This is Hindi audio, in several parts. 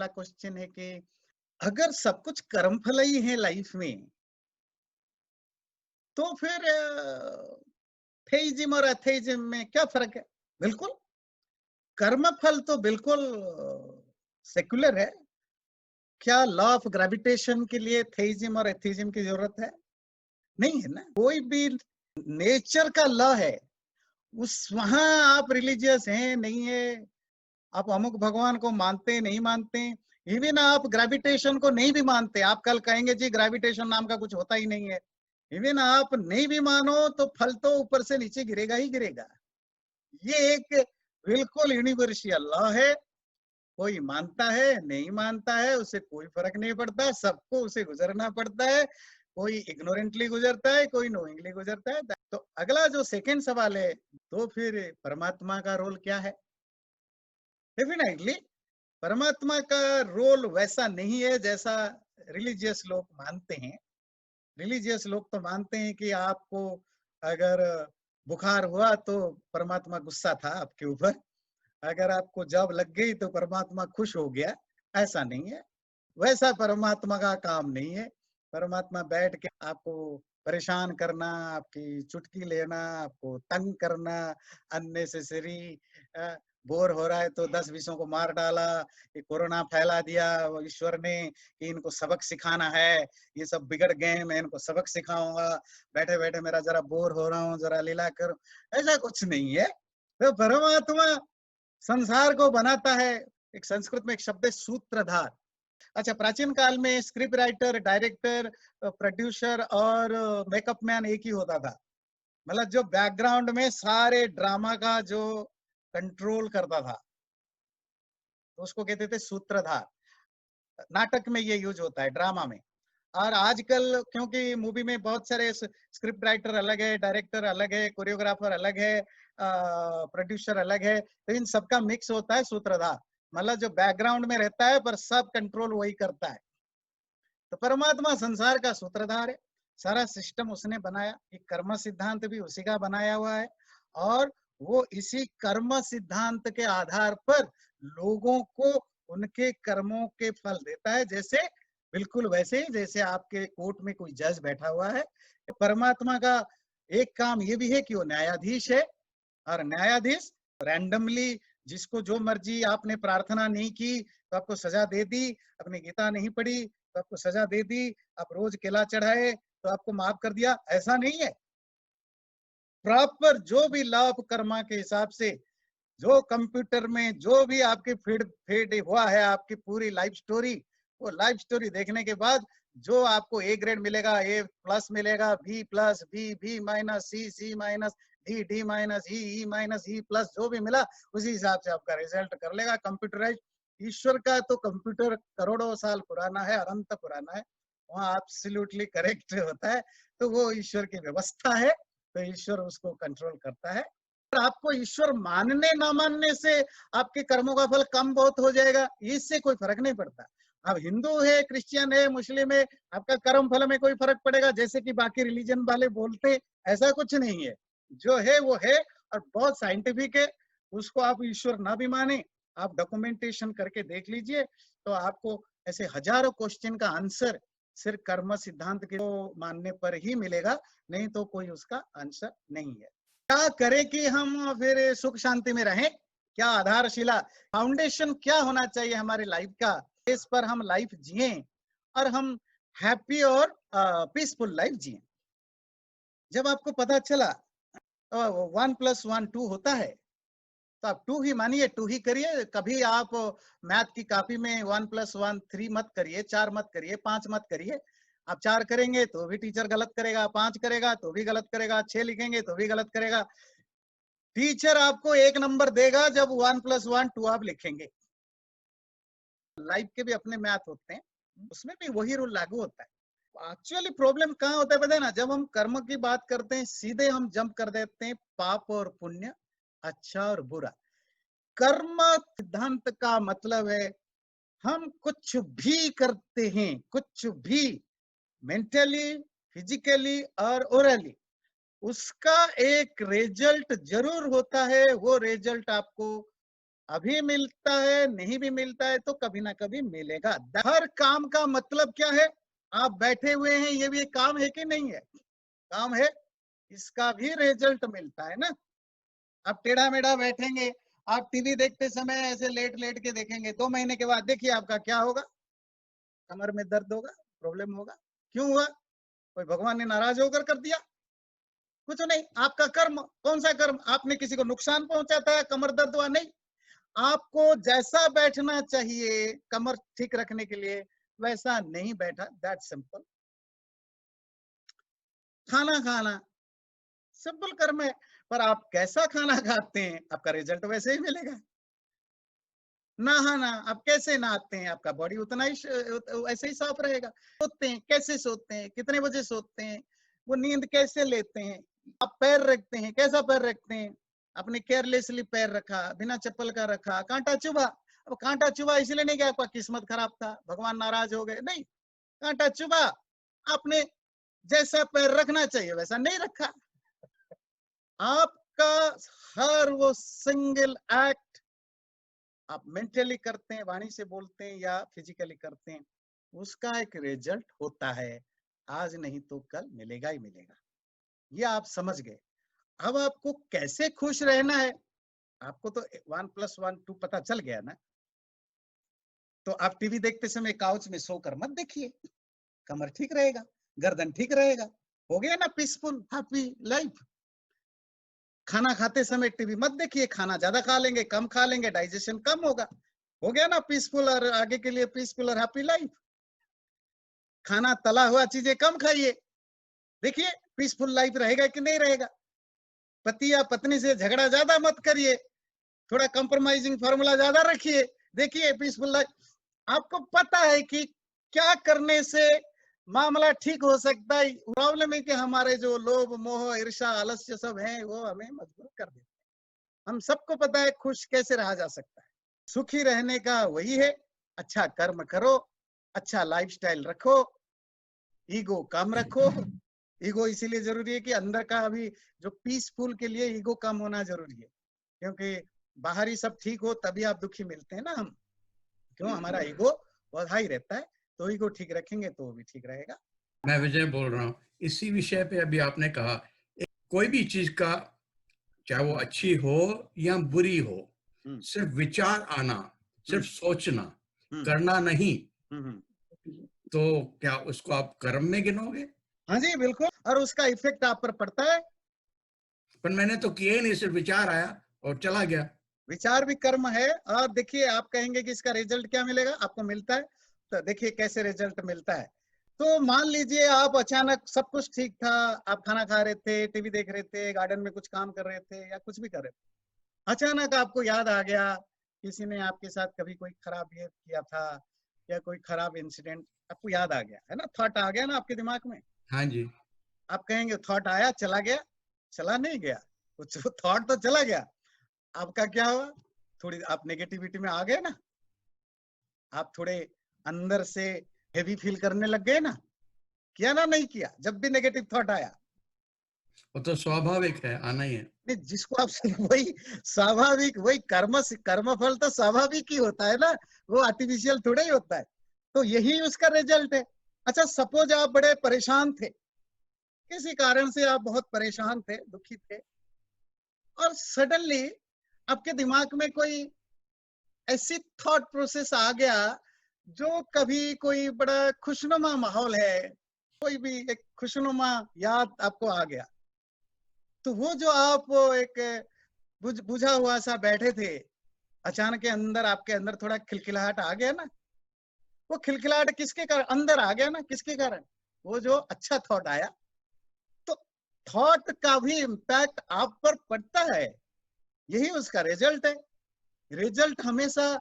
पहला क्वेश्चन है कि अगर सब कुछ कर्मफल ही है लाइफ में, तो फिर थेइज्म और एथेइज्म में क्या फर्क है? बिल्कुल, कर्मफल तो बिल्कुल सेक्युलर है। क्या लॉ ऑफ ग्रेविटेशन के लिए थेइज्म और एथेइज्म की जरूरत है? नहीं है ना। कोई भी नेचर का लॉ है, उस वहां आप रिलीजियस हैं नहीं है, आप अमुक भगवान को मानते नहीं मानते, इवन आप ग्रेविटेशन को नहीं भी मानते, आप कल कहेंगे जी ग्रेविटेशन नाम का कुछ होता ही नहीं है, इवन आप नहीं भी मानो तो फल तो ऊपर से नीचे गिरेगा ही गिरेगा। ये एक बिल्कुल यूनिवर्सल लॉ है। कोई मानता है नहीं मानता है उससे कोई फर्क नहीं पड़ता, सबको उसे गुजरना पड़ता है। कोई इग्नोरेंटली गुजरता है, कोई नोइंगली गुजरता है। तो अगला जो सेकंड सवाल है, तो फिर परमात्मा का रोल क्या है? डेफिनेटली परमात्मा का रोल वैसा नहीं है जैसा रिलीजियस लोग मानते हैं। रिलीजियस लोग तो मानते हैं कि आपको अगर बुखार हुआ तो परमात्मा गुस्सा था आपके ऊपर, अगर आपको जॉब लग गई तो परमात्मा खुश हो गया। ऐसा नहीं है, वैसा परमात्मा का काम नहीं है। परमात्मा बैठ के आपको परेशान करना, आपकी चुटकी लेना, आपको तंग करना, अननेसेसरी बोर हो रहा है तो 10-20 को मार डाला, ये कोरोना फैला दिया वो ईश्वर ने कि इनको सबक सिखाना है, ये सब बिगड़ गए हैं, मैं इनको सबक सिखाऊंगा, बैठे बैठे मेरा जरा बोर हो रहा हूँ, जरा लीला करो। ऐसा कुछ नहीं है। तो परमात्मा संसार को बनाता है। एक संस्कृत में एक शब्द है सूत्रधार। अच्छा, प्राचीन काल में स्क्रिप्ट राइटर, डायरेक्टर, प्रोड्यूसर और मेकअप मैन एक ही होता था। मतलब जो बैकग्राउंड में सारे ड्रामा का जो कंट्रोल करता था, तो उसको कहते थे सूत्रधार। नाटक में ये यूज होता है, ड्रामा में। और आजकल क्योंकि मूवी में बहुत सारे स्क्रिप्ट राइटर अलग है, डायरेक्टर अलग है, कोरियोग्राफर अलग है, प्रोड्यूसर अलग है, तो इन सबका मिक्स होता है सूत्रधार। मतलब जो बैकग्राउंड में रहता है पर सब कंट्रोल वही करता है। तो परमात्मा संसार का सूत्रधार है, सारा सिस्टम उसने बनाया। ये कर्म सिद्धांत भी उसी का बनाया हुआ है, और वो इसी कर्म सिद्धांत के आधार पर लोगों को उनके कर्मों के फल देता है। जैसे बिल्कुल वैसे ही जैसे आपके कोर्ट में कोई जज बैठा हुआ है। परमात्मा का एक काम ये भी है कि वो न्यायाधीश है, और न्यायाधीश रैंडमली जिसको जो मर्जी, आपने प्रार्थना नहीं की तो आपको सजा दे दी, आपने गीता नहीं पढ़ी तो आपको सजा दे दी, आप रोज केला चढ़ाए तो आपको माफ कर दिया, ऐसा नहीं है। प्रॉपर जो भी लॉ ऑफ कर्मा के हिसाब से, जो कंप्यूटर में जो भी आपके फीड फीड हुआ है, आपकी पूरी लाइफ स्टोरी, वो लाइफ स्टोरी देखने के बाद जो आपको ए ग्रेड मिलेगा, ए प्लस मिलेगा, बी प्लस, बी माइनस, सी minus, D minus, E minus, E plus, जो भी मिला उसी हिसाब से आपका रिजल्ट कर लेगा कंप्यूटराइज। ईश्वर का तो कंप्यूटर करोड़ों साल पुराना है, अनंत पुराना है, वहाँ एब्सोल्युटली करेक्ट होता है। तो वो ईश्वर की व्यवस्था है, तो ईश्वर उसको कंट्रोल करता है। आपको ईश्वर मानने ना मानने से आपके कर्मों का फल कम बहुत हो जाएगा, इससे कोई फर्क नहीं पड़ता। अब हिंदू है, क्रिश्चियन है, मुस्लिम है, आपका कर्म फल में कोई फर्क पड़ेगा जैसे कि बाकी रिलीजन वाले बोलते? ऐसा कुछ नहीं है। जो है वो है, और बहुत साइंटिफिक है। उसको आप ईश्वर ना भी माने, आप डॉक्यूमेंटेशन करके देख लीजिए, तो आपको ऐसे हजारों क्वेश्चन का आंसर सिर्फ कर्म सिद्धांत के मानने पर ही मिलेगा, नहीं तो कोई उसका आंसर नहीं है। क्या करें कि हम फिर सुख शांति में रहें? क्या आधारशिला, फाउंडेशन क्या होना चाहिए हमारी लाइफ का, इस पर हम लाइफ जिए और हम हैप्पी और पीसफुल लाइफ जिए। जब आपको पता चला 1+1 2 होता है, तो आप 2 ही मानिए, 2 ही करिए। कभी आप मैथ की कॉपी में 1+1 3 मत करिए, 4 मत करिए, 5 मत करिए। आप 4 करेंगे तो भी टीचर गलत करेगा, 5 करेगा तो भी गलत करेगा, 6 लिखेंगे तो भी गलत करेगा। टीचर आपको 1 नंबर देगा जब 1+1 2 आप लिखेंगे। लाइफ के भी अपने मैथ होते हैं, उसमें भी वही रूल लागू होता है। एक्चुअली प्रॉब्लम कहाँ होता है पता है ना? जब हम कर्म की बात करते हैं, सीधे हम जंप कर देते हैं पाप और पुण्य, अच्छा और बुरा। कर्म सिद्धांत का मतलब है हम कुछ भी करते हैं, कुछ भी, मेंटली, फिजिकली और ओरली, उसका एक रिजल्ट जरूर होता है। वो रिजल्ट आपको अभी मिलता है, नहीं भी मिलता है तो कभी ना कभी मिलेगा। हर काम का मतलब क्या है? आप बैठे हुए हैं, ये भी एक काम है कि नहीं है? काम है, इसका भी रिजल्ट मिलता है ना। आप टेढ़ा मेढ़ा बैठेंगे, आप टीवी देखते समय ऐसे लेट लेट के देखेंगे, 2 महीने के बाद देखिए आपका क्या होगा? कमर में दर्द होगा, प्रॉब्लम होगा। क्यों हुआ? कोई भगवान ने नाराज होकर कर दिया? कुछ नहीं, आपका कर्म। कौन सा कर्म? आपने किसी को नुकसान पहुंचाता है, कमर दर्द हुआ? नहीं। आपको जैसा बैठना चाहिए कमर ठीक रखने के लिए, वैसा नहीं बैठा, दैट सिंपल। खाना खाना सिंपल कर्म है, पर आप कैसा खाना खाते हैं, आपका रिजल्ट वैसे ही मिलेगा। नहाना, आप कैसे नहाते हैं, आपका बॉडी उतना ही वैसे ही साफ रहेगा। सोते हैं, कैसे सोते हैं, कितने बजे सोते हैं, वो नींद कैसे लेते हैं, आप पैर रखते हैं, कैसा पैर रखते हैं, आपने केयरलेसली पैर रखा, बिना चप्पल का रखा, कांटा चुभा। अब कांटा चुभा इसलिए नहीं कि आपका किस्मत खराब था, भगवान नाराज हो गए, नहीं। कांटा चुभा, आपने जैसा पैर रखना चाहिए वैसा नहीं रखा। आपका हर वो सिंगल एक्ट आप मेंटली करते हैं, वाणी से बोलते हैं या फिजिकली करते हैं, उसका एक रिजल्ट होता है। आज नहीं तो कल मिलेगा ही मिलेगा। ये आप समझ गए। अब आपको कैसे खुश रहना है, आपको तो 1+1 2 पता चल गया ना। तो आप टीवी देखते समय काउच में सोकर मत देखिए, कमर ठीक रहेगा, गर्दन ठीक रहेगा, हो गया ना पीसफुल हैप्पी लाइफ। खाना खाते समय टीवी मत देखिए, खाना ज्यादा खा लेंगे, कम खा लेंगे, डाइजेशन कम होगा, हो गया ना पीसफुल और आगे के लिए पीसफुल और हैप्पी लाइफ। खाना तला हुआ चीजें कम खाइए, देखिए पीसफुल लाइफ रहेगा कि नहीं रहेगा। पति या पत्नी से झगड़ा ज्यादा मत करिए, थोड़ा कंप्रोमाइजिंग फॉर्मूला ज्यादा रखिए, देखिए पीसफुल लाइफ। आपको पता है कि क्या करने से मामला ठीक हो सकता है। प्रॉब्लम है कि हमारे जो लोभ मोह ईर्ष्या आलस्य सब है वो हमें मजबूर कर देते हैं। हम सबको पता है खुश कैसे रहा जा सकता है। सुखी रहने का वही है, अच्छा कर्म करो, अच्छा लाइफस्टाइल रखो, ईगो कम रखो। ईगो इसीलिए जरूरी है कि अंदर का अभी जो पीसफुल के लिए ईगो कम होना जरूरी है, क्योंकि बाहरी सब ठीक हो तभी आप दुखी मिलते हैं ना हम। क्यों? हमारा ईगो बहुत हाई रहता है, तो ईगो ठीक रखेंगे तो वो भी ठीक रहेगा। मैं विजय बोल रहा हूँ। इसी विषय पे अभी आपने कहा, कोई भी चीज का, चाहे वो अच्छी हो या बुरी हो, हम्म सिर्फ विचार आना, सिर्फ हम्म सोचना, हम्म करना नहीं, हम्म। तो क्या उसको आप कर्म में गिनोगे? हाँ जी बिल्कुल, और उसका इफेक्ट आप पर पड़ता है। पर मैंने तो किए ही नहीं, सिर्फ विचार आया और चला गया। विचार भी कर्म है। और देखिए आप कहेंगे कि इसका रिजल्ट क्या मिलेगा, आपको मिलता है। तो देखिए कैसे रिजल्ट मिलता है। तो मान लीजिए आप अचानक सब कुछ ठीक था, आप खाना खा रहे थे, टीवी देख रहे थे, गार्डन में कुछ काम कर रहे थे या कुछ भी कर रहे थे, अचानक आपको याद आ गया किसी ने आपके साथ कभी कोई खराब बिहेव किया था या कोई खराब इंसिडेंट आपको याद आ गया है ना, थॉट आ गया ना आपके दिमाग में। हाँ जी। आप कहेंगे थॉट आया चला गया, चला नहीं गया, कुछ थॉट तो चला गया। आपका क्या हुआ? थोड़ी आप नेगेटिविटी में आ गए ना, आप थोड़े अंदर से हेवी फील करने लग गए ना। किया ना, नहीं किया? जब भी नेगेटिव थॉट आया, वो तो स्वाभाविक है, आना ही है। नहीं जिसको आप वही स्वाभाविक, वही कर्म फल तो स्वाभाविक ही होता है ना, वो आर्टिफिशियल थोड़ा ही होता है। तो यही उसका रिजल्ट है। अच्छा सपोज आप बड़े परेशान थे, किसी कारण से आप बहुत परेशान थे, दुखी थे, और सडनली आपके दिमाग में कोई ऐसी थॉट प्रोसेस आ गया जो कभी कोई बड़ा खुशनुमा माहौल है, कोई भी एक खुशनुमा याद आपको आ गया, तो वो जो आप एक बुझा हुआ सा बैठे थे, अचानक के अंदर आपके अंदर थोड़ा खिलखिलाहट आ गया ना। वो खिलखिलाहट किसके कारण अंदर आ गया ना, किसके कारण? वो जो अच्छा थॉट आया। तो थॉट का भी इम्पैक्ट आप पर पड़ता है, यही उसका रिजल्ट है। रिजल्ट हमेशा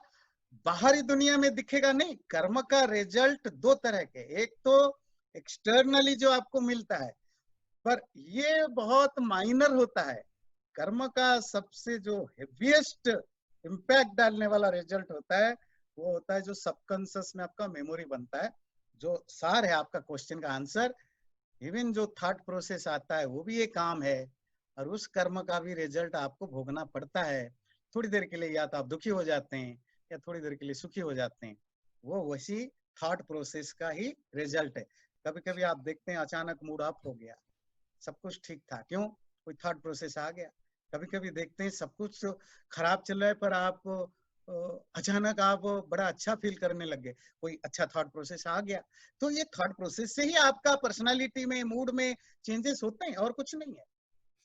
बाहरी दुनिया में दिखेगा नहीं। कर्म का रिजल्ट दो तरह के, एक तो एक्सटर्नली जो आपको मिलता है, पर ये बहुत माइनर होता है। कर्म का सबसे जो हेवीएस्ट इम्पैक्ट डालने वाला रिजल्ट होता है, वो होता है जो सबकॉन्शियस में आपका मेमोरी बनता है, जो सार है आपका क्वेश्चन का आंसर। इवन जो थॉट प्रोसेस आता है वो भी एक काम है, और उस कर्म का भी रिजल्ट आपको भोगना पड़ता है। थोड़ी देर के लिए या तो आप दुखी हो जाते हैं या थोड़ी देर के लिए सुखी हो जाते हैं। वो वैसी थॉट प्रोसेस का ही रिजल्ट है। कभी कभी आप देखते हैं अचानक मूड ऑफ हो गया, सब कुछ ठीक था, क्यों? कोई थॉट प्रोसेस आ गया। कभी कभी देखते हैं सब कुछ खराब चल रहा है पर आप अचानक आप बड़ा अच्छा फील करने लग गए, कोई अच्छा थॉट प्रोसेस आ गया। तो ये थॉट प्रोसेस से ही आपका पर्सनालिटी में, मूड में चेंजेस होते हैं और कुछ नहीं है।